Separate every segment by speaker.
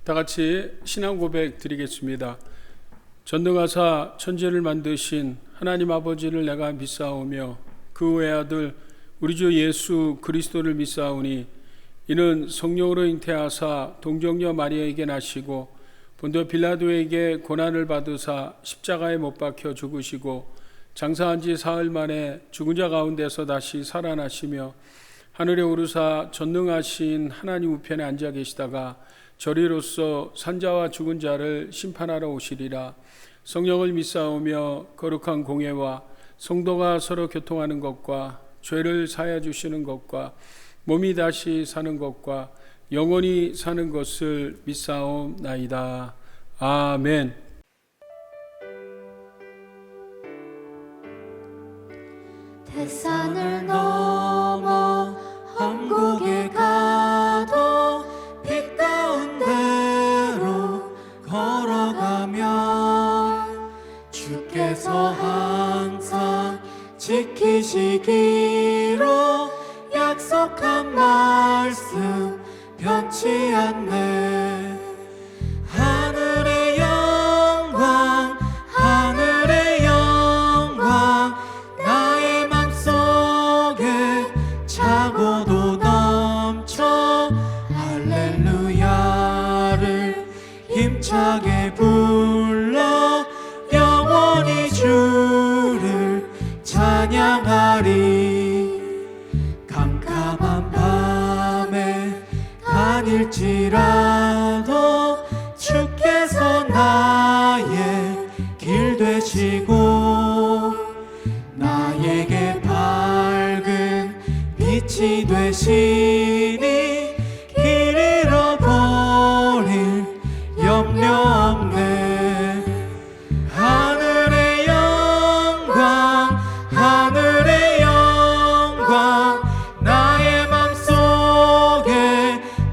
Speaker 1: 다 같이 신앙 고백 드리겠습니다. 전능하사 천지를 만드신 하나님 아버지를 내가 믿사오며 그 외아들 우리 주 예수 그리스도를 믿사오니 이는 성령으로 잉태하사 동정녀 마리아에게 나시고 본도 빌라도에게 고난을 받으사 십자가에 못 박혀 죽으시고 장사한 지 사흘 만에 죽은 자 가운데서 다시 살아나시며 하늘에 오르사 전능하신 하나님 우편에 앉아 계시다가 저리로서 산자와 죽은 자를 심판하러 오시리라. 성령을 믿사오며 거룩한 공예와 성도가 서로 교통하는 것과 죄를 사하여 주시는 것과 몸이 다시 사는 것과 영원히 사는 것을 믿사옵나이다. 아멘.
Speaker 2: 태산을 넘어 한국에 가도 빛 가운데로 걸어가면 주께서 항상 지키시기로 약속한 말씀 변치 않네. 하늘의 영광 하늘의 영광 나의 맘속에 차고도 넘쳐 할렐루야를 힘차게 불러 영원히 주를 찬양하리. 캄캄한 밤에 다닐지라도 주께서 나의 길 되시고 나에게 밝은 빛이 되시니 길 잃어버릴 염려 없네. 하늘의 영광 하늘의 영광 나의 맘속에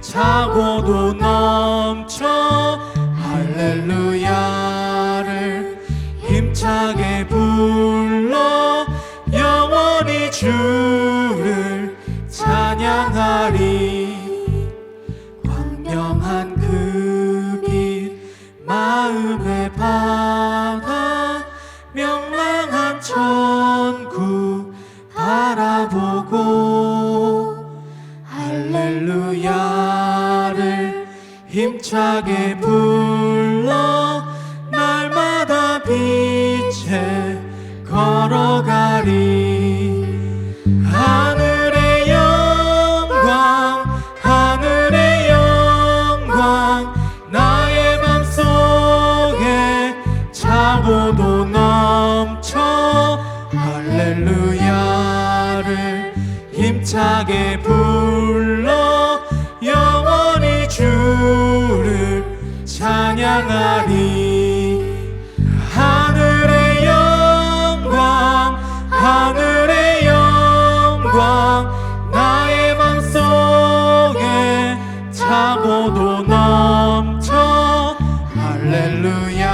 Speaker 2: 차고도 넘쳐 할렐루야를 힘차게 불러 영원히 주를 찬양하리. 광명한 그 빛 마음에 받아 명랑한 천국 바라보고 할렐루야를 힘차게 불러 날마다 빛에 걸어가리. 하늘의 영광 하늘의 영광 나의 맘속에 차고도 넘쳐 할렐루야를 힘차게 불러 영원히 주를 찬양하리. 하늘의 영광 하늘의 영광 나의 맘속에 차고도 넘쳐 할렐루야를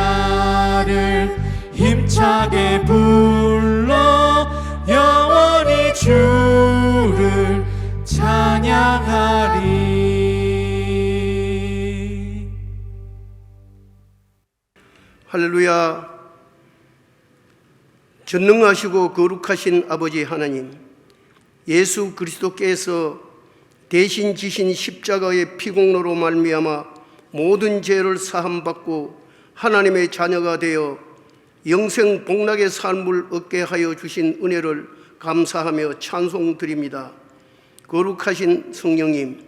Speaker 2: 힘차게 불러 영원히 주를 찬양하리.
Speaker 3: 할렐루야. 전능하시고 거룩하신 아버지 하나님, 예수 그리스도께서 대신 지신 십자가의 피공로로 말미암아 모든 죄를 사함받고 하나님의 자녀가 되어 영생 복락의 삶을 얻게 하여 주신 은혜를 감사하며 찬송드립니다. 거룩하신 성령님,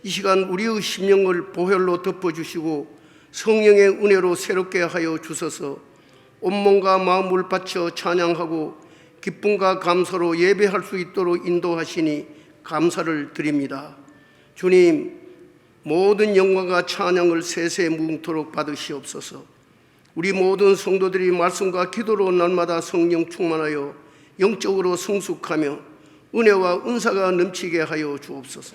Speaker 3: 이 시간 우리의 심령을 보혈로 덮어주시고 성령의 은혜로 새롭게 하여 주소서. 온몸과 마음을 바쳐 찬양하고 기쁨과 감사로 예배할 수 있도록 인도하시니 감사를 드립니다. 주님, 모든 영광과 찬양을 세세 무궁토록 받으시옵소서. 우리 모든 성도들이 말씀과 기도로 날마다 성령 충만하여 영적으로 성숙하며 은혜와 은사가 넘치게 하여 주옵소서.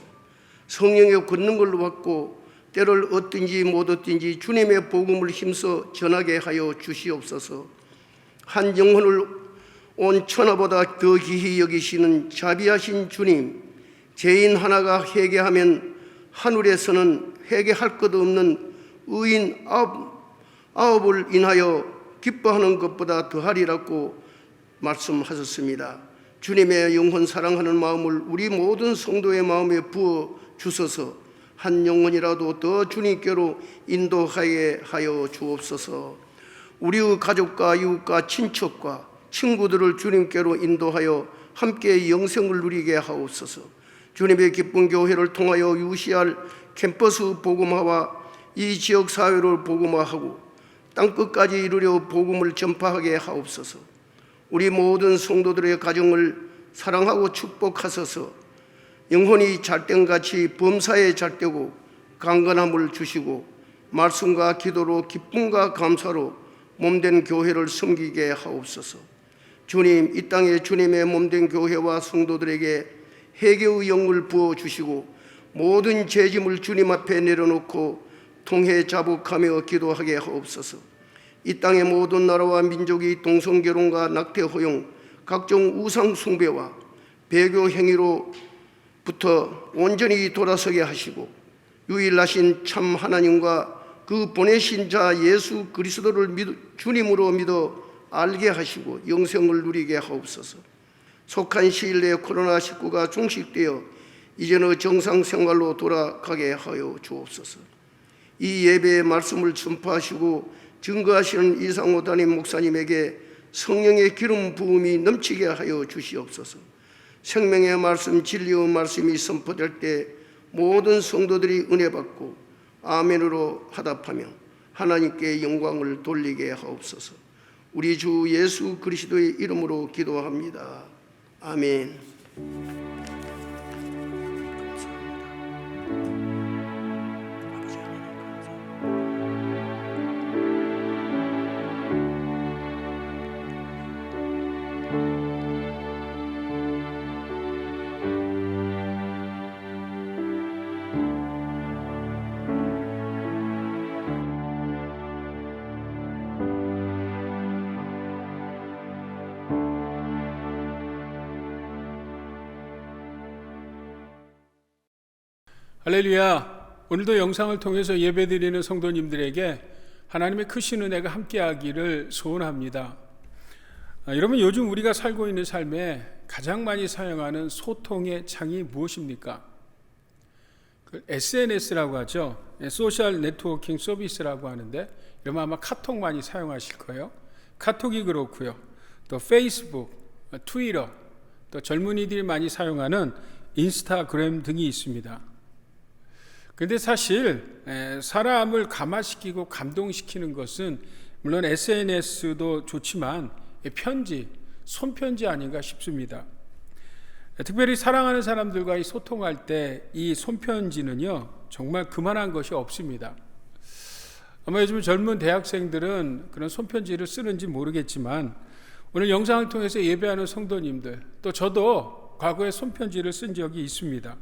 Speaker 3: 성령의 권능을 받고 때를 얻든지 못 얻든지 주님의 복음을 힘써 전하게 하여 주시옵소서. 한 영혼을 온 천하보다 더 귀히 여기시는 자비하신 주님, 죄인 하나가 회개하면 하늘에서는 회개할 것 없는 의인 아홉을 인하여 기뻐하는 것보다 더하리라고 말씀하셨습니다. 주님의 영혼 사랑하는 마음을 우리 모든 성도의 마음에 부어 주소서. 한 영혼이라도 더 주님께로 인도하게 하여 주옵소서. 우리의 가족과 이웃과 친척과 친구들을 주님께로 인도하여 함께 영생을 누리게 하옵소서. 주님의 기쁜 교회를 통하여 유시할 캠퍼스 복음화와 이 지역 사회를 복음화하고 땅끝까지 이르려 복음을 전파하게 하옵소서. 우리 모든 성도들의 가정을 사랑하고 축복하소서. 영혼이 잘됨같이 범사에 잘되고 강건함을 주시고 말씀과 기도로 기쁨과 감사로 몸된 교회를 섬기게 하옵소서. 주님, 이 땅에 주님의 몸된 교회와 성도들에게 회개의 영을 부어주시고 모든 죄짐을 주님 앞에 내려놓고 통해 자복하며 기도하게 하옵소서. 이 땅의 모든 나라와 민족이 동성결혼과 낙태 허용, 각종 우상 숭배와 배교 행위로부터 온전히 돌아서게 하시고 유일하신 참 하나님과 그 보내신 자 예수 그리스도를 주님으로 믿어 알게 하시고 영생을 누리게 하옵소서. 속한 시일 내에 코로나19가 종식되어 이제는 정상 생활로 돌아가게 하여 주옵소서. 이 예배의 말씀을 전파하시고 증거하시는 이상호 담임 목사님에게 성령의 기름 부음이 넘치게 하여 주시옵소서. 생명의 말씀, 진리의 말씀이 선포될 때 모든 성도들이 은혜 받고 아멘으로 화답하며 하나님께 영광을 돌리게 하옵소서. 우리 주 예수 그리스도의 이름으로 기도합니다. 아멘.
Speaker 1: 할렐루야. 오늘도 영상을 통해서 예배드리는 성도님들에게 하나님의 크신 은혜가 함께하기를 소원합니다. 여러분, 요즘 우리가 살고 있는 삶에 가장 많이 사용하는 소통의 창이 무엇입니까? SNS라고 하죠. 소셜 네트워킹 서비스라고 하는데, 여러분 아마 카톡 많이 사용하실 거예요. 카톡이 그렇고요. 또 페이스북, 트위터, 또 젊은이들이 많이 사용하는 인스타그램 등이 있습니다. 근데 사실 사람을 감화시키고 감동시키는 것은 물론 SNS도 좋지만 편지, 손편지 아닌가 싶습니다. 특별히 사랑하는 사람들과의 소통할 때 이 손편지는요 정말 그만한 것이 없습니다. 아마 요즘 젊은 대학생들은 그런 손편지를 쓰는지 모르겠지만 오늘 영상을 통해서 예배하는 성도님들, 또 저도 과거에 손편지를 쓴 적이 있습니다.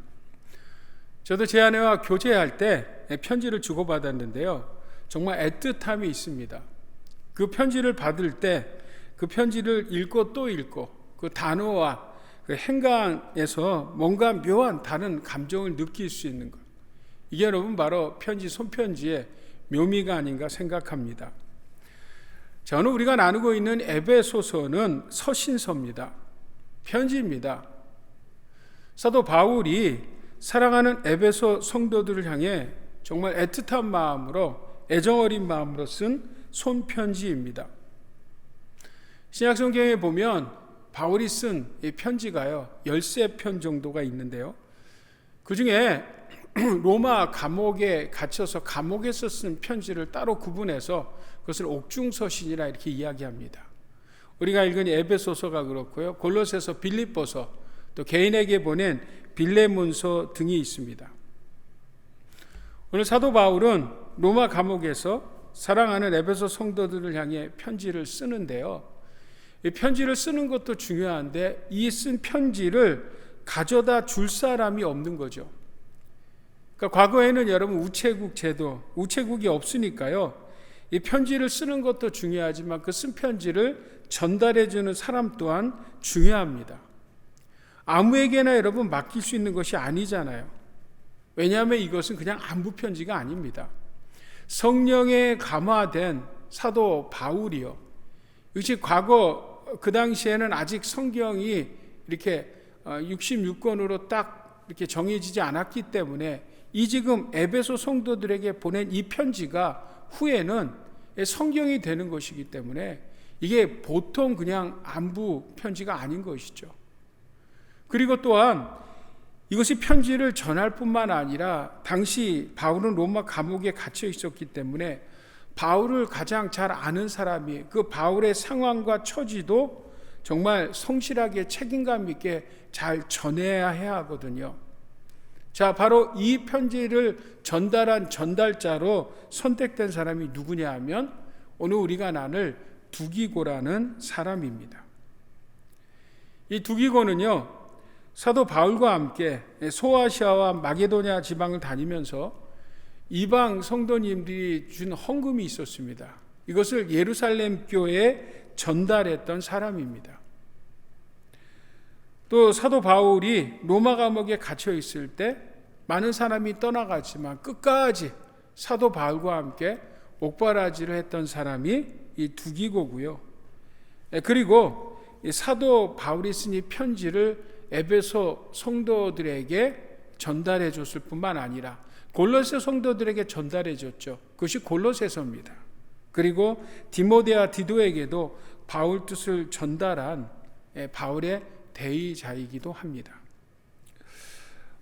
Speaker 1: 저도 제 아내와 교제할 때 편지를 주고받았는데요, 정말 애틋함이 있습니다. 그 편지를 받을 때 그 편지를 읽고 또 읽고 그 단어와 그 행간에서 뭔가 묘한 다른 감정을 느낄 수 있는 것, 이게 여러분 바로 편지, 손편지의 묘미가 아닌가 생각합니다. 자, 오늘 우리가 나누고 있는 에베소서는 서신서입니다. 편지입니다. 사도 바울이 사랑하는 에베소 성도들을 향해 정말 애틋한 마음으로, 애정어린 마음으로 쓴 손편지입니다. 신약성경에 보면 바울이 쓴 이 편지가요 13편 정도가 있는데요, 그 중에 로마 감옥에 갇혀서 감옥에서 쓴 편지를 따로 구분해서 그것을 옥중서신이라 이렇게 이야기합니다. 우리가 읽은 에베소서가 그렇고요, 골로새서, 빌립보서, 또 개인에게 보낸 빌레몬서 등이 있습니다. 오늘 사도 바울은 로마 감옥에서 사랑하는 에베소 성도들을 향해 편지를 쓰는데요, 이 편지를 쓰는 것도 중요한데 이 쓴 편지를 가져다 줄 사람이 없는 거죠. 그러니까 과거에는 여러분 우체국 제도, 우체국이 없으니까요, 이 편지를 쓰는 것도 중요하지만 그 쓴 편지를 전달해 주는 사람 또한 중요합니다. 아무에게나 여러분 맡길 수 있는 것이 아니잖아요. 왜냐하면 이것은 그냥 안부 편지가 아닙니다. 성령에 감화된 사도 바울이요. 역시 과거 그 당시에는 아직 성경이 이렇게 66권으로 딱 이렇게 정해지지 않았기 때문에 이 지금 에베소 성도들에게 보낸 이 편지가 후에는 성경이 되는 것이기 때문에 이게 보통 그냥 안부 편지가 아닌 것이죠. 그리고 또한 이것이 편지를 전할 뿐만 아니라 당시 바울은 로마 감옥에 갇혀 있었기 때문에 바울을 가장 잘 아는 사람이 그 바울의 상황과 처지도 정말 성실하게 책임감 있게 잘 전해야 해야 하거든요. 자, 바로 이 편지를 전달한 전달자로 선택된 사람이 누구냐 하면 오늘 우리가 나눌 두기고라는 사람입니다. 이 두기고는요, 사도 바울과 함께 소아시아와 마게도냐 지방을 다니면서 이방 성도님들이 준 헌금이 있었습니다. 이것을 예루살렘 교회에 전달했던 사람입니다. 또 사도 바울이 로마 감옥에 갇혀 있을 때 많은 사람이 떠나갔지만 끝까지 사도 바울과 함께 옥바라지를 했던 사람이 이 두기고고요. 그리고 사도 바울이 쓴 이 편지를 에베소 성도들에게 전달해 줬을 뿐만 아니라 골로새 성도들에게 전달해 줬죠. 그것이 골로새서입니다. 그리고 디모데와 디도에게도 바울 뜻을 전달한 바울의 대의자이기도 합니다.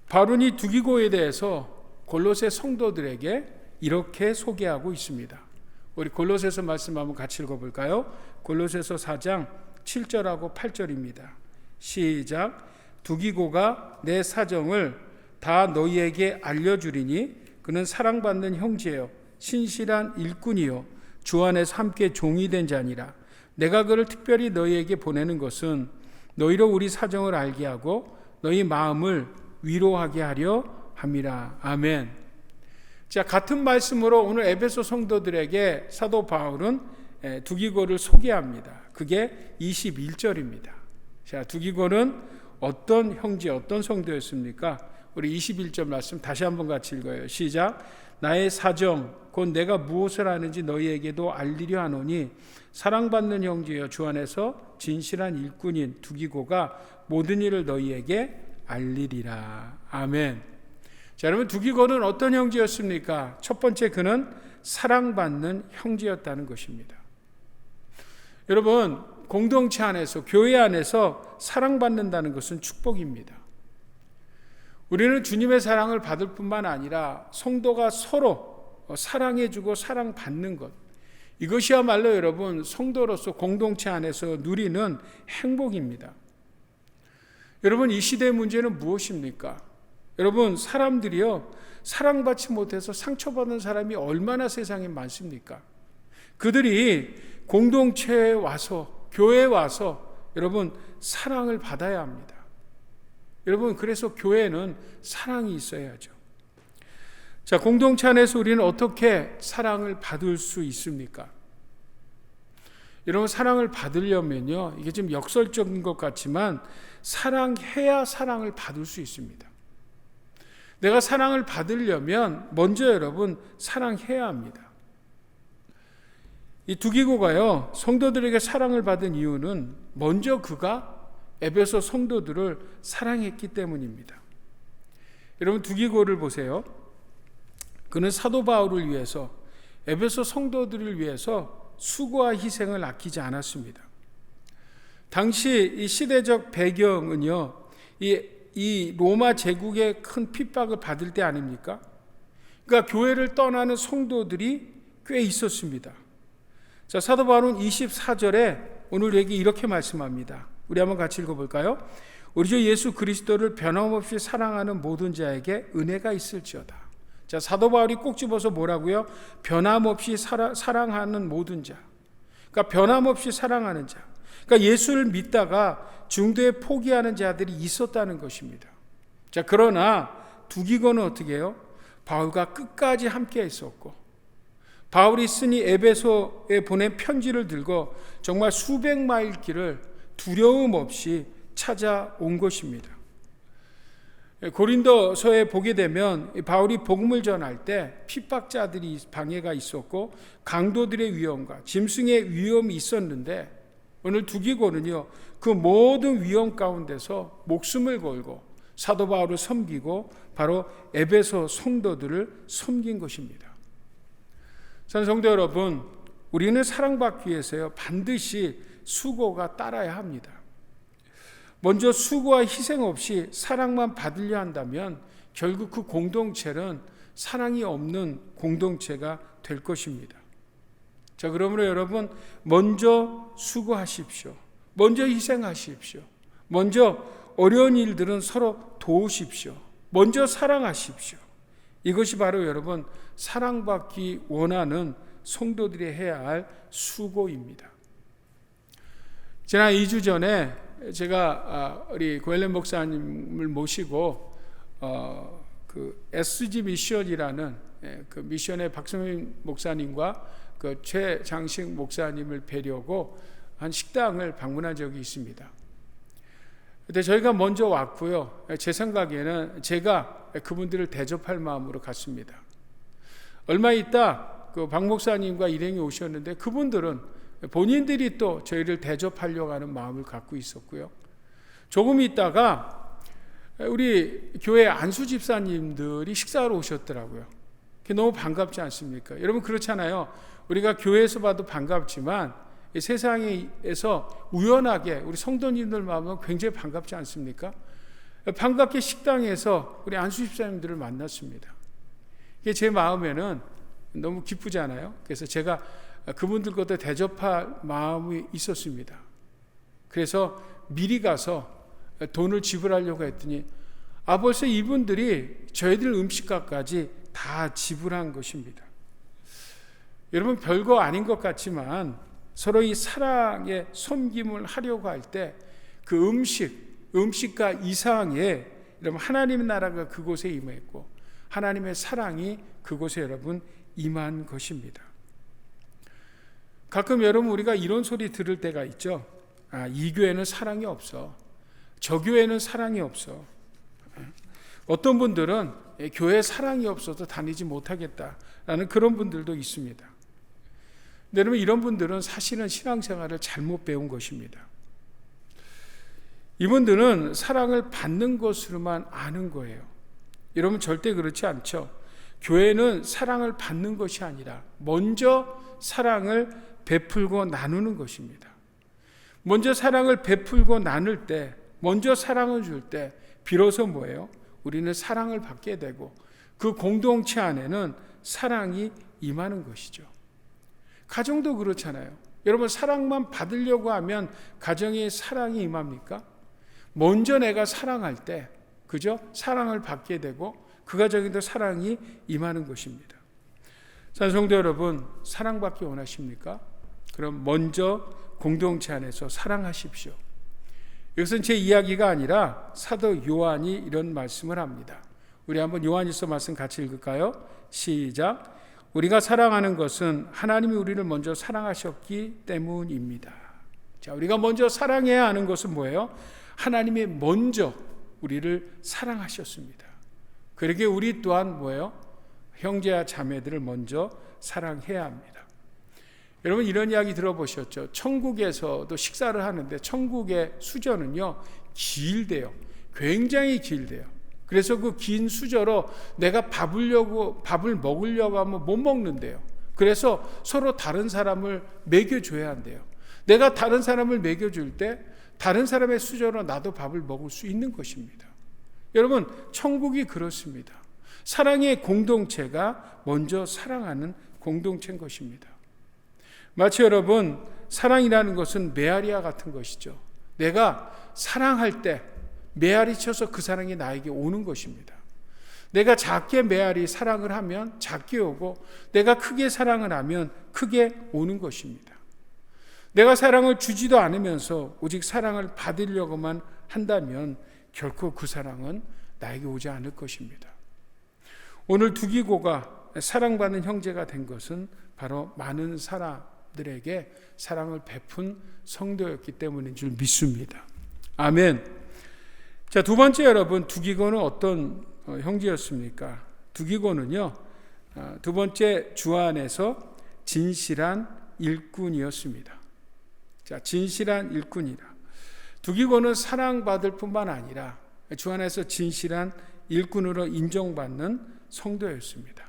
Speaker 1: 바울은 이 두기고에 대해서 골로새 성도들에게 이렇게 소개하고 있습니다. 우리 골로새서 말씀 한번 같이 읽어볼까요? 골로새서 4장 7절하고 8절입니다. 시작. 두기고가 내 사정을 다 너희에게 알려주리니 그는 사랑받는 형제요 신실한 일꾼이요 주 안에서 함께 종이 된 자니라. 내가 그를 특별히 너희에게 보내는 것은 너희로 우리 사정을 알게 하고 너희 마음을 위로하게 하려 함이라. 아멘. 자, 같은 말씀으로 오늘 에베소 성도들에게 사도 바울은 두기고를 소개합니다. 그게 21절입니다. 자, 두기고는 어떤 형제, 어떤 성도였습니까? 우리 21절 말씀 다시 한번 같이 읽어요. 시작. 나의 사정 곧 내가 무엇을 하는지 너희에게도 알리려 하노니 사랑받는 형제여 주 안에서 진실한 일꾼인 두기고가 모든 일을 너희에게 알리리라. 아멘. 자, 여러분 두기고는 어떤 형제였습니까? 첫 번째, 그는 사랑받는 형제였다는 것입니다. 여러분, 공동체 안에서, 교회 안에서 사랑받는다는 것은 축복입니다. 우리는 주님의 사랑을 받을 뿐만 아니라 성도가 서로 사랑해주고 사랑받는 것, 이것이야말로 여러분 성도로서 공동체 안에서 누리는 행복입니다. 여러분, 이 시대의 문제는 무엇입니까? 여러분, 사람들이요, 사랑받지 못해서 상처받은 사람이 얼마나 세상에 많습니까? 그들이 공동체에 와서, 교회에 와서 여러분 사랑을 받아야 합니다. 여러분, 그래서 교회는 사랑이 있어야죠. 자, 공동체 안에서 우리는 어떻게 사랑을 받을 수 있습니까? 여러분, 사랑을 받으려면요, 이게 좀 역설적인 것 같지만 사랑해야 사랑을 받을 수 있습니다. 내가 사랑을 받으려면 먼저 여러분 사랑해야 합니다. 이 두기고가요, 성도들에게 사랑을 받은 이유는 먼저 그가 에베소 성도들을 사랑했기 때문입니다. 여러분, 두기고를 보세요. 그는 사도 바울을 위해서, 에베소 성도들을 위해서 수고와 희생을 아끼지 않았습니다. 당시 이 시대적 배경은요, 이 로마 제국의 큰 핍박을 받을 때 아닙니까? 그러니까 교회를 떠나는 성도들이 꽤 있었습니다. 자, 사도 바울은 24절에 오늘 우리에게 이렇게 말씀합니다. 우리 한번 같이 읽어볼까요? 우리 주 예수 그리스도를 변함없이 사랑하는 모든 자에게 은혜가 있을지어다. 자, 사도 바울이 꼭 집어서 뭐라고요? 변함없이 사랑하는 모든 자. 그러니까 변함없이 사랑하는 자. 그러니까 예수를 믿다가 중도에 포기하는 자들이 있었다는 것입니다. 자, 그러나 두기고는 어떻게 해요? 바울과 끝까지 함께 했었고, 바울이 쓰니 에베소에 보낸 편지를 들고 정말 수백 마일 길을 두려움 없이 찾아온 것입니다. 고린도서에 보게 되면 바울이 복음을 전할 때 핍박자들이 방해가 있었고 강도들의 위험과 짐승의 위험이 있었는데 오늘 두기고는요, 그 모든 위험 가운데서 목숨을 걸고 사도 바울을 섬기고 바로 에베소 성도들을 섬긴 것입니다. 사랑하는 성도 여러분, 우리는 사랑받기 위해서요, 반드시 수고가 따라야 합니다. 먼저 수고와 희생 없이 사랑만 받으려 한다면 결국 그 공동체는 사랑이 없는 공동체가 될 것입니다. 자, 그러므로 여러분, 먼저 수고하십시오. 먼저 희생하십시오. 먼저 어려운 일들은 서로 도우십시오. 먼저 사랑하십시오. 이것이 바로 여러분, 사랑받기 원하는 성도들이 해야 할 수고입니다. 지난 2주 전에 제가 우리 고엘렌 목사님을 모시고 그 SG 미션이라는 그 미션의 박성민 목사님과 그 최장식 목사님을 뵈려고 한 식당을 방문한 적이 있습니다. 근데 저희가 먼저 왔고요. 제 생각에는 제가 그분들을 대접할 마음으로 갔습니다. 얼마 있다 그 박 목사님과 일행이 오셨는데 그분들은 본인들이 또 저희를 대접하려고 하는 마음을 갖고 있었고요. 조금 있다가 우리 교회 안수 집사님들이 식사하러 오셨더라고요. 그게 너무 반갑지 않습니까? 여러분 그렇잖아요. 우리가 교회에서 봐도 반갑지만 세상에서 우연하게 우리 성도님들 마음은 굉장히 반갑지 않습니까? 반갑게 식당에서 우리 안수 집사님들을 만났습니다. 이게 제 마음에는 너무 기쁘잖아요. 그래서 제가 그분들과도 대접할 마음이 있었습니다. 그래서 미리 가서 돈을 지불하려고 했더니 벌써 이분들이 저희들 음식값까지 다 지불한 것입니다. 여러분 별거 아닌 것 같지만 서로 이 사랑의 섬김을 하려고 할 때 그 음식값 이상의 여러분 하나님의 나라가 그곳에 임했고 하나님의 사랑이 그곳에 여러분 임한 것입니다. 가끔 여러분 우리가 이런 소리 들을 때가 있죠. 이 교회는 사랑이 없어. 저 교회는 사랑이 없어. 어떤 분들은 교회에 사랑이 없어서 다니지 못하겠다라는 그런 분들도 있습니다. 근데 여러분 이런 분들은 사실은 신앙생활을 잘못 배운 것입니다. 이분들은 사랑을 받는 것으로만 아는 거예요. 여러분 절대 그렇지 않죠. 교회는 사랑을 받는 것이 아니라 먼저 사랑을 베풀고 나누는 것입니다. 먼저 사랑을 베풀고 나눌 때, 먼저 사랑을 줄 때 비로소 뭐예요? 우리는 사랑을 받게 되고 그 공동체 안에는 사랑이 임하는 것이죠. 가정도 그렇잖아요. 여러분 사랑만 받으려고 하면 가정에 사랑이 임합니까? 먼저 내가 사랑할 때 그죠? 사랑을 받게 되고 그 가정에도 사랑이 임하는 것입니다. 성도 여러분, 사랑받기 원하십니까? 그럼 먼저 공동체 안에서 사랑하십시오. 이것은 제 이야기가 아니라 사도 요한이 이런 말씀을 합니다. 우리 한번 요한일서 말씀 같이 읽을까요? 시작. 우리가 사랑하는 것은 하나님이 우리를 먼저 사랑하셨기 때문입니다. 자, 우리가 먼저 사랑해야 하는 것은 뭐예요? 하나님이 먼저 우리를 사랑하셨습니다. 그러기에 우리 또한 뭐예요? 형제와 자매들을 먼저 사랑해야 합니다. 여러분 이런 이야기 들어보셨죠? 천국에서도 식사를 하는데 천국의 수저는요 길대요. 굉장히 길대요. 그래서 그 긴 수저로 내가 밥을 먹으려고 하면 못 먹는데요. 그래서 서로 다른 사람을 먹여줘야 한대요. 내가 다른 사람을 먹여줄 때 다른 사람의 수저로 나도 밥을 먹을 수 있는 것입니다. 여러분 천국이 그렇습니다. 사랑의 공동체가 먼저 사랑하는 공동체인 것입니다. 마치 여러분 사랑이라는 것은 메아리와 같은 것이죠. 내가 사랑할 때 메아리 쳐서 그 사랑이 나에게 오는 것입니다. 내가 작게 메아리 사랑을 하면 작게 오고 내가 크게 사랑을 하면 크게 오는 것입니다. 내가 사랑을 주지도 않으면서 오직 사랑을 받으려고만 한다면 결코 그 사랑은 나에게 오지 않을 것입니다. 오늘 두기고가 사랑받는 형제가 된 것은 바로 많은 사람들에게 사랑을 베푼 성도였기 때문인 줄 믿습니다. 아멘. 자, 두 번째 여러분, 두기고는 어떤 형제였습니까? 두기고는요, 두 번째 주 안에서 진실한 일꾼이었습니다. 자, 진실한 일꾼이라. 두기고는 사랑받을 뿐만 아니라 주 안에서 진실한 일꾼으로 인정받는 성도였습니다.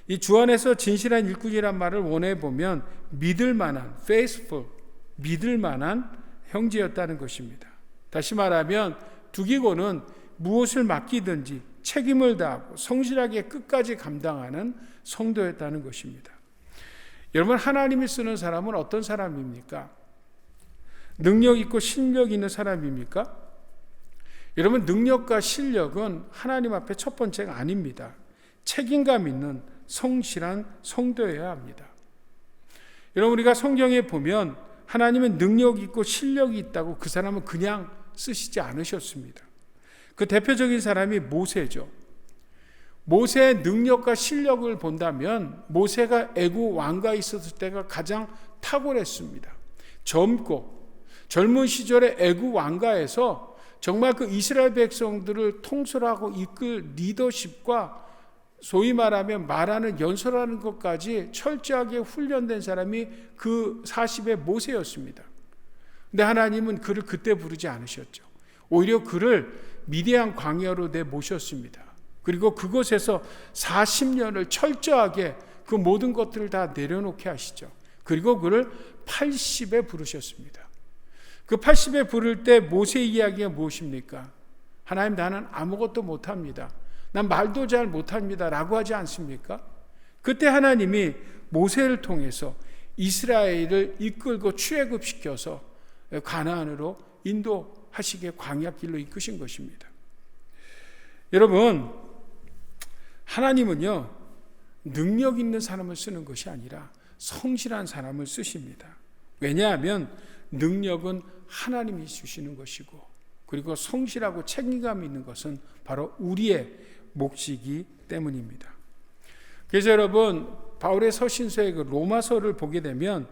Speaker 1: 이 주 안에서 진실한 일꾼이란 말을 원해 보면 믿을 만한, faithful, 믿을 만한 형제였다는 것입니다. 다시 말하면 두기고는 무엇을 맡기든지 책임을 다하고 성실하게 끝까지 감당하는 성도였다는 것입니다. 여러분, 하나님이 쓰는 사람은 어떤 사람입니까? 능력 있고 실력 있는 사람입니까? 여러분, 능력과 실력은 하나님 앞에 첫 번째가 아닙니다. 책임감 있는 성실한 성도여야 합니다. 여러분, 우리가 성경에 보면 하나님은 능력 있고 실력이 있다고 그 사람은 그냥 쓰시지 않으셨습니다. 그 대표적인 사람이 모세죠. 모세의 능력과 실력을 본다면 모세가 애굽 왕가에 있었을 때가 가장 탁월했습니다. 젊은 시절에 애굽 왕가에서 정말 그 이스라엘 백성들을 통솔하고 이끌 리더십과 소위 말하는 연설하는 것까지 철저하게 훈련된 사람이 그 40의 모세였습니다. 근데 하나님은 그를 그때 부르지 않으셨죠. 오히려 그를 미디안 광야로 내모셨습니다. 그리고 그곳에서 40년을 철저하게 그 모든 것들을 다 내려놓게 하시죠. 그리고 그를 80에 부르셨습니다. 그 80에 부를 때 모세 이야기가 무엇입니까? 하나님, 나는 아무것도 못합니다. 난 말도 잘 못합니다 라고 하지 않습니까? 그때 하나님이 모세를 통해서 이스라엘을 이끌고 출애굽시켜서 가나안으로 인도하시게 광야길로 이끄신 것입니다. 여러분, 하나님은요, 능력 있는 사람을 쓰는 것이 아니라 성실한 사람을 쓰십니다. 왜냐하면 능력은 하나님이 주시는 것이고, 그리고 성실하고 책임감 있는 것은 바로 우리의 몫이기 때문입니다. 그래서 여러분, 바울의 서신서의 그 로마서를 보게 되면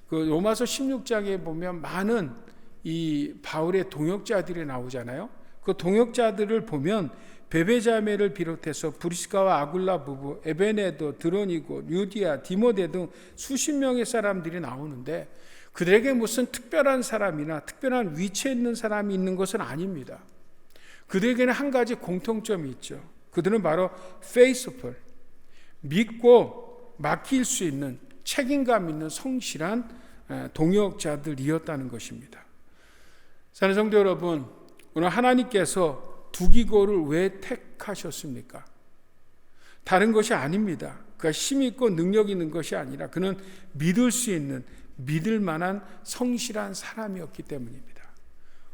Speaker 1: 그 로마서 16장에 보면 많은 이 바울의 동역자들이 나오잖아요. 그 동역자들을 보면 베베자매를 비롯해서 브리스가와 아굴라 부부, 에베네도, 드로니고, 유디아, 디모데 등 수십 명의 사람들이 나오는데 그들에게 무슨 특별한 사람이나 특별한 위치에 있는 사람이 있는 것은 아닙니다. 그들에게는 한 가지 공통점이 있죠. 그들은 바로 faithful, 믿고 맡길 수 있는 책임감 있는 성실한 동역자들이었다는 것입니다. 사랑하는 성도 여러분, 오늘 하나님께서 두기고를 왜 택하셨습니까? 다른 것이 아닙니다. 그가 힘 있고 능력 있는 것이 아니라 그는 믿을 수 있는, 믿을 만한 성실한 사람이었기 때문입니다.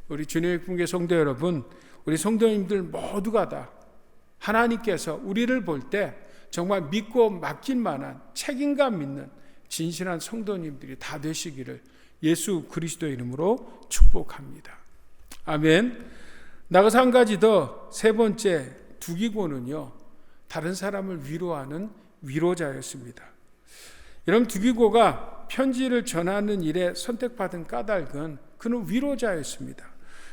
Speaker 1: 우리 주님의 품계 성도 여러분, 우리 성도님들 모두가 다 하나님께서 우리를 볼 때 정말 믿고 맡길 만한 책임감 있는 진실한 성도님들이 다 되시기를 예수 그리스도의 이름으로 축복합니다. 아멘. 나가서 한 가지 더, 세 번째, 두기고는요, 다른 사람을 위로하는 위로자였습니다. 여러분, 두기고가 편지를 전하는 일에 선택받은 까닭은 그는 위로자였습니다.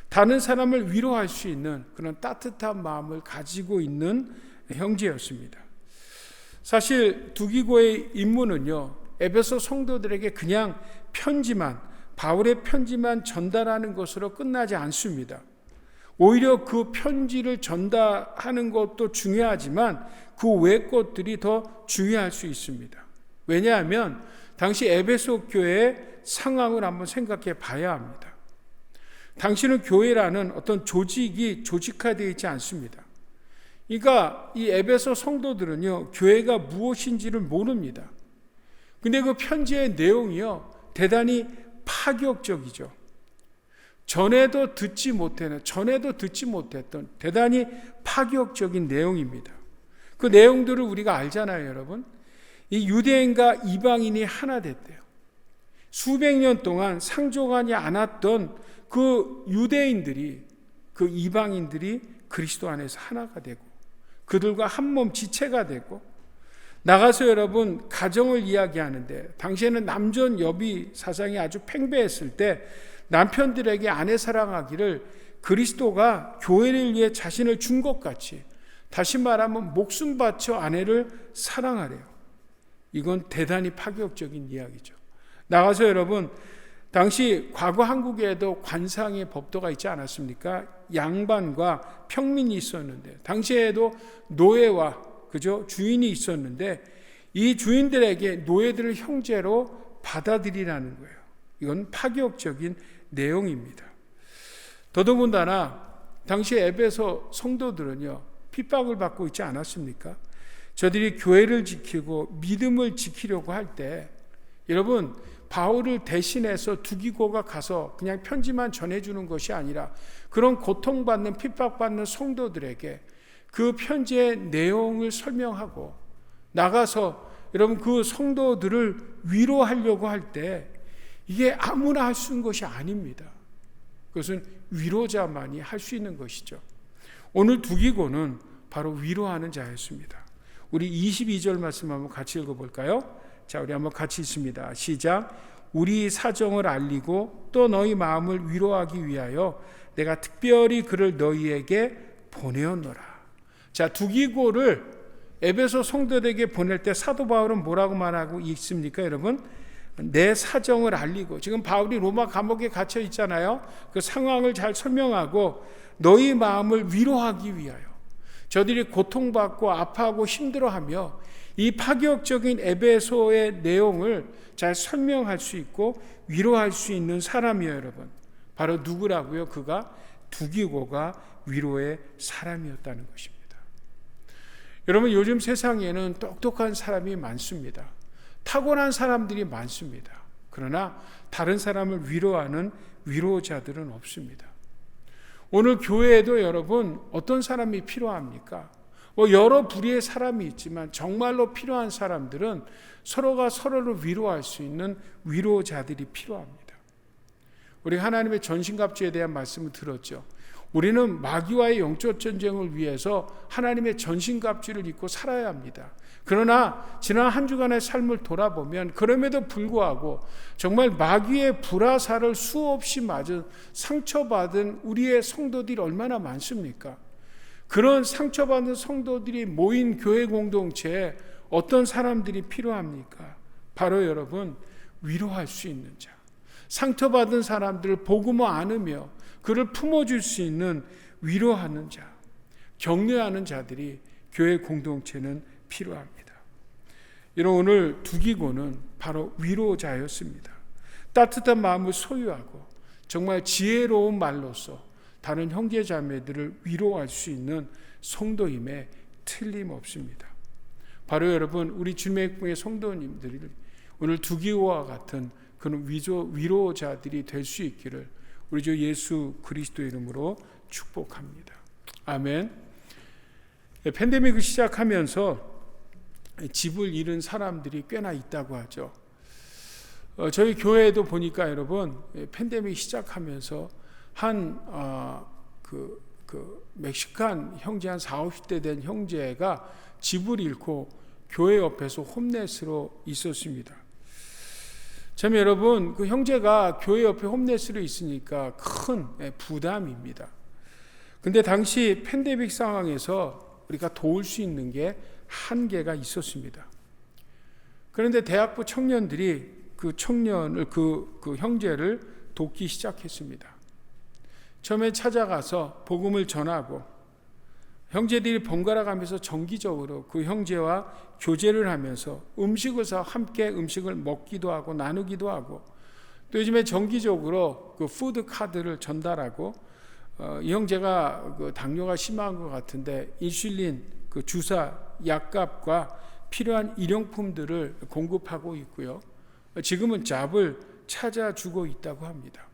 Speaker 1: 다른 사람을 위로할 수 있는 그런 따뜻한 마음을 가지고 있는 형제였습니다. 사실 두기고의 임무는요, 에베소 성도들에게 그냥 바울의 편지만 전달하는 것으로 끝나지 않습니다. 오히려 그 편지를 전달하는 것도 중요하지만 그 외의 것들이 더 중요할 수 있습니다. 왜냐하면 당시 에베소 교회의 상황을 한번 생각해 봐야 합니다. 당시는 교회라는 어떤 조직이 조직화되어 있지 않습니다. 그러니까 이 에베소 성도들은요, 교회가 무엇인지를 모릅니다. 근데 그 편지의 내용이요, 대단히 파격적이죠. 전에도 듣지 못했던 대단히 파격적인 내용입니다. 그 내용들을 우리가 알잖아요, 여러분. 이 유대인과 이방인이 하나 됐대요. 수백 년 동안 상종하지 않았던 그 유대인들이, 그 이방인들이 그리스도 안에서 하나가 되고 그들과 한 몸 지체가 되고, 나가서 여러분 가정을 이야기하는데 당시에는 남전 여비 사상이 아주 팽배했을 때 남편들에게 아내 사랑하기를 그리스도가 교회를 위해 자신을 준 것 같이, 다시 말하면 목숨 바쳐 아내를 사랑하래요. 이건 대단히 파격적인 이야기죠. 나가서 여러분, 당시 과거 한국에도 관상의 법도가 있지 않았습니까? 양반과 평민이 있었는데, 당시에도 노예와 그죠? 주인이 있었는데, 이 주인들에게 노예들을 형제로 받아들이라는 거예요. 이건 파격적인 내용입니다. 더더군다나 당시 에베소 성도들은요, 핍박을 받고 있지 않았습니까? 저들이 교회를 지키고 믿음을 지키려고 할 때, 여러분, 바울을 대신해서 두기고가 가서 그냥 편지만 전해주는 것이 아니라 그런 고통받는 핍박받는 성도들에게 그 편지의 내용을 설명하고 나가서 여러분 그 성도들을 위로하려고 할 때 이게 아무나 할 수 있는 것이 아닙니다. 그것은 위로자만이 할 수 있는 것이죠. 오늘 두기고는 바로 위로하는 자였습니다. 우리 22절 말씀 한번 같이 읽어볼까요? 자, 우리 한번 같이 읽습니다. 시작. 우리 사정을 알리고 또 너희 마음을 위로하기 위하여 내가 특별히 그를 너희에게 보내었노라. 자, 두기고를 에베소 성도들에게 보낼 때 사도 바울은 뭐라고 말하고 있습니까, 여러분? 내 사정을 알리고, 지금 바울이 로마 감옥에 갇혀 있잖아요. 그 상황을 잘 설명하고 너희 마음을 위로하기 위하여, 저들이 고통받고 아파하고 힘들어하며 이 파격적인 에베소의 내용을 잘 설명할 수 있고 위로할 수 있는 사람이에요, 여러분. 바로 누구라고요? 그가 두기고가 위로의 사람이었다는 것입니다. 여러분, 요즘 세상에는 똑똑한 사람이 많습니다. 타고난 사람들이 많습니다. 그러나 다른 사람을 위로하는 위로자들은 없습니다. 오늘 교회에도 여러분 어떤 사람이 필요합니까? 여러 부류의 사람이 있지만 정말로 필요한 사람들은 서로가 서로를 위로할 수 있는 위로자들이 필요합니다. 우리 하나님의 전신갑주에 대한 말씀을 들었죠. 우리는 마귀와의 영적 전쟁을 위해서 하나님의 전신갑주를 입고 살아야 합니다. 그러나 지난 한 주간의 삶을 돌아보면 그럼에도 불구하고 정말 마귀의 불화살을 수없이 맞은 상처받은 우리의 성도들이 얼마나 많습니까? 그런 상처받은 성도들이 모인 교회 공동체에 어떤 사람들이 필요합니까? 바로 여러분, 위로할 수 있는 자, 상처받은 사람들을 복음을 안으며 그를 품어줄 수 있는 위로하는 자, 격려하는 자들이 교회 공동체는 필요합니다. 여러분, 오늘 두기고는 바로 위로자였습니다. 따뜻한 마음을 소유하고 정말 지혜로운 말로서 다른 형제 자매들을 위로할 수 있는 성도임에 틀림없습니다. 바로 여러분, 우리 주님의 교회 성도님들이 오늘 두기고와 같은 그런 위로자들이 될 수 있기를 우리 주 예수 그리스도의 이름으로 축복합니다. 아멘. 팬데믹을 시작하면서 집을 잃은 사람들이 꽤나 있다고 하죠. 저희 교회에도 보니까 여러분, 팬데믹 시작하면서 멕시칸 형제 한 40, 50대 된 형제가 집을 잃고 교회 옆에서 홈레스로 있었습니다. 참 여러분, 그 형제가 교회 옆에 홈레스로 있으니까 큰 부담입니다. 근데 당시 팬데믹 상황에서 우리가 도울 수 있는 게 한계가 있었습니다. 그런데 대학부 청년들이 그 청년을 그 형제를 돕기 시작했습니다. 처음에 찾아가서 복음을 전하고 형제들이 번갈아 가면서 정기적으로 그 형제와 교제를 하면서 음식을 사 함께 음식을 먹기도 하고 나누기도 하고, 또 요즘에 정기적으로 그 푸드 카드를 전달하고, 이 형제가 그 당뇨가 심한 것 같은데 인슐린 그 주사 약값과 필요한 일용품들을 공급하고 있고요. 지금은 잡을 찾아주고 있다고 합니다.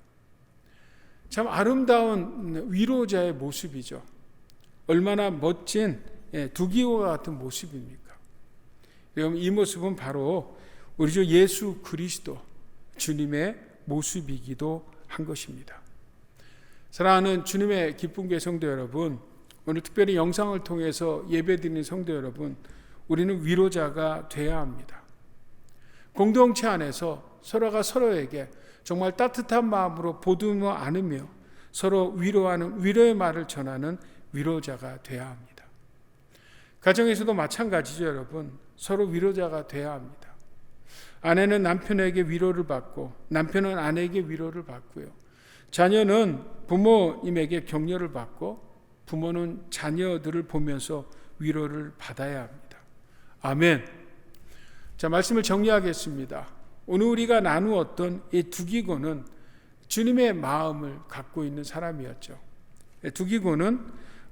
Speaker 1: 참 아름다운 위로자의 모습이죠. 얼마나 멋진 두기고와 같은 모습입니까? 여러분, 이 모습은 바로 우리 주 예수 그리스도 주님의 모습이기도 한 것입니다. 사랑하는 주님의 기쁜 교회 성도 여러분, 오늘 특별히 영상을 통해서 예배드리는 성도 여러분, 우리는 위로자가 되어야 합니다. 공동체 안에서 서로가 서로에게 정말 따뜻한 마음으로 보듬어 안으며 서로 위로하는 위로의 말을 전하는 위로자가 돼야 합니다. 가정에서도 마찬가지죠, 여러분. 서로 위로자가 돼야 합니다. 아내는 남편에게 위로를 받고 남편은 아내에게 위로를 받고요. 자녀는 부모님에게 격려를 받고 부모는 자녀들을 보면서 위로를 받아야 합니다. 아멘. 자, 말씀을 정리하겠습니다. 오늘 우리가 나누었던 이 두기고는 주님의 마음을 갖고 있는 사람이었죠. 두기고는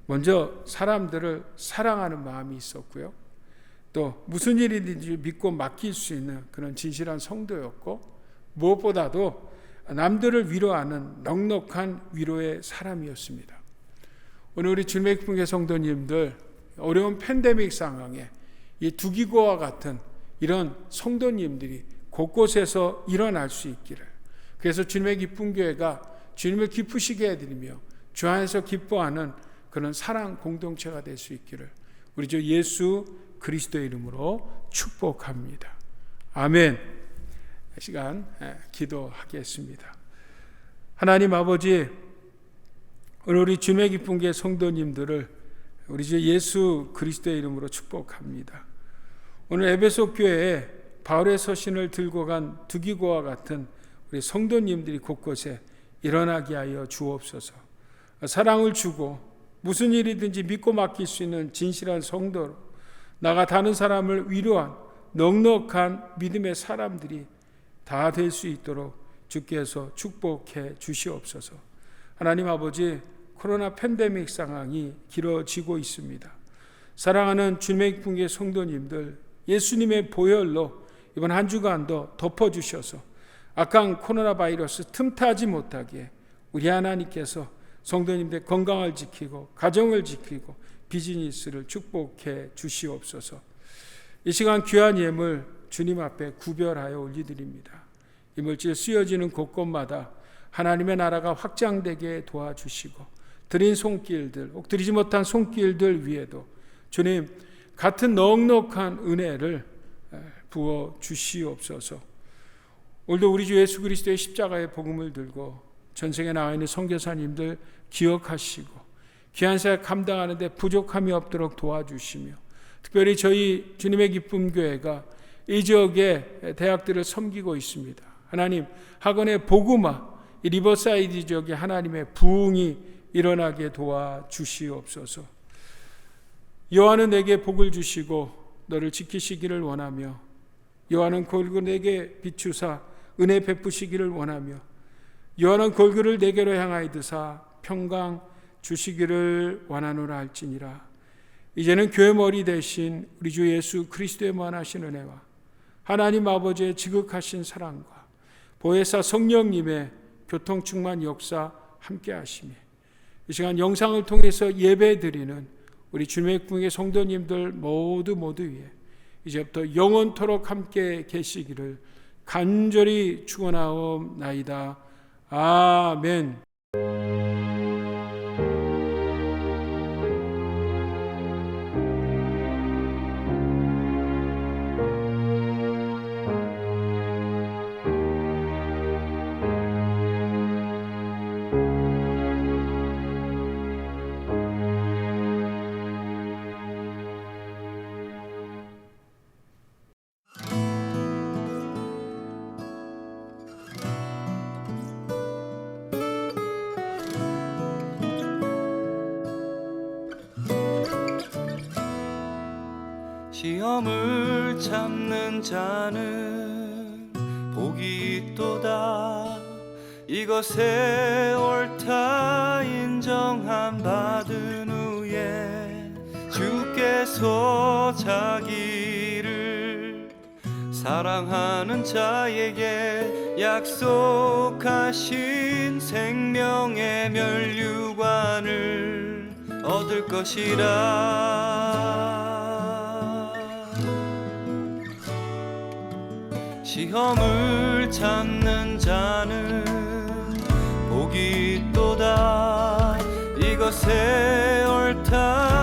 Speaker 1: 먼저 사람들을 사랑하는 마음이 있었고요. 또 무슨 일이든지 믿고 맡길 수 있는 그런 진실한 성도였고, 무엇보다도 남들을 위로하는 넉넉한 위로의 사람이었습니다. 오늘 우리 주님의 기쁨의 성도님들, 어려운 팬데믹 상황에 이 두기고와 같은 이런 성도님들이 곳곳에서 일어날 수 있기를, 그래서 주님의 기쁨 교회가 주님을 기쁘시게 해드리며 주 안에서 기뻐하는 그런 사랑 공동체가 될 수 있기를 우리 주 예수 그리스도의 이름으로 축복합니다. 아멘. 시간 기도하겠습니다. 하나님 아버지, 오늘 우리 주님의 기쁨 교회 성도님들을 우리 주 예수 그리스도의 이름으로 축복합니다. 오늘 에베소 교회에 바울의 서신을 들고 간 두기고와 같은 우리 성도님들이 곳곳에 일어나게 하여 주옵소서. 사랑을 주고 무슨 일이든지 믿고 맡길 수 있는 진실한 성도로, 나가 다른 사람을 위로한 넉넉한 믿음의 사람들이 다 될 수 있도록 주께서 축복해 주시옵소서. 하나님 아버지, 코로나 팬데믹 상황이 길어지고 있습니다. 사랑하는 주님의 기쁨 교회 성도님들, 예수님의 보혈로 이번 한 주간도 덮어주셔서 악한 코로나 바이러스 틈타지 못하게 우리 하나님께서 성도님들의 건강을 지키고 가정을 지키고 비즈니스를 축복해 주시옵소서. 이 시간 귀한 예물 주님 앞에 구별하여 올려드립니다. 이물질 쓰여지는 곳곳마다 하나님의 나라가 확장되게 도와주시고, 드린 손길들, 혹 드리지 못한 손길들 위에도 주님 같은 넉넉한 은혜를 부어 주시옵소서. 오늘도 우리 주 예수 그리스도의 십자가의 복음을 들고 전생에 나와 있는 선교사님들 기억하시고 귀한 사역 감당하는 데 부족함이 없도록 도와주시며, 특별히 저희 주님의 기쁨 교회가 이 지역의 대학들을 섬기고 있습니다. 하나님, 학원의 복음화, 이 리버사이드 지역에 하나님의 부흥이 일어나게 도와주시옵소서. 여호와는 내게 복을 주시고 너를 지키시기를 원하며, 여호와는 걸그 내게 비추사 은혜 베푸시기를 원하며, 여호와는 걸그를 내게로 향하여 드사 평강 주시기를 원하노라 할지니라. 이제는 교회 머리 대신 우리 주 예수 그리스도의 무한하신 은혜와 하나님 아버지의 지극하신 사랑과 보혜사 성령님의 교통 충만 역사 함께 하시며, 이 시간 영상을 통해서 예배 드리는 우리 주님의 기쁨의 성도님들 모두 위에 이제부터 영원토록 함께 계시기를 간절히 축원하옵나이다. 아멘.
Speaker 2: 시험을 참는 자는 복이 있도다. 이것에 옳다 인정함 받은 후에 주께서 자기를 사랑하는 자에게 약속하신 생명의 면류관을 얻을 것이라. 시험을 참는 자는 복이 있도다. 이것에 옳다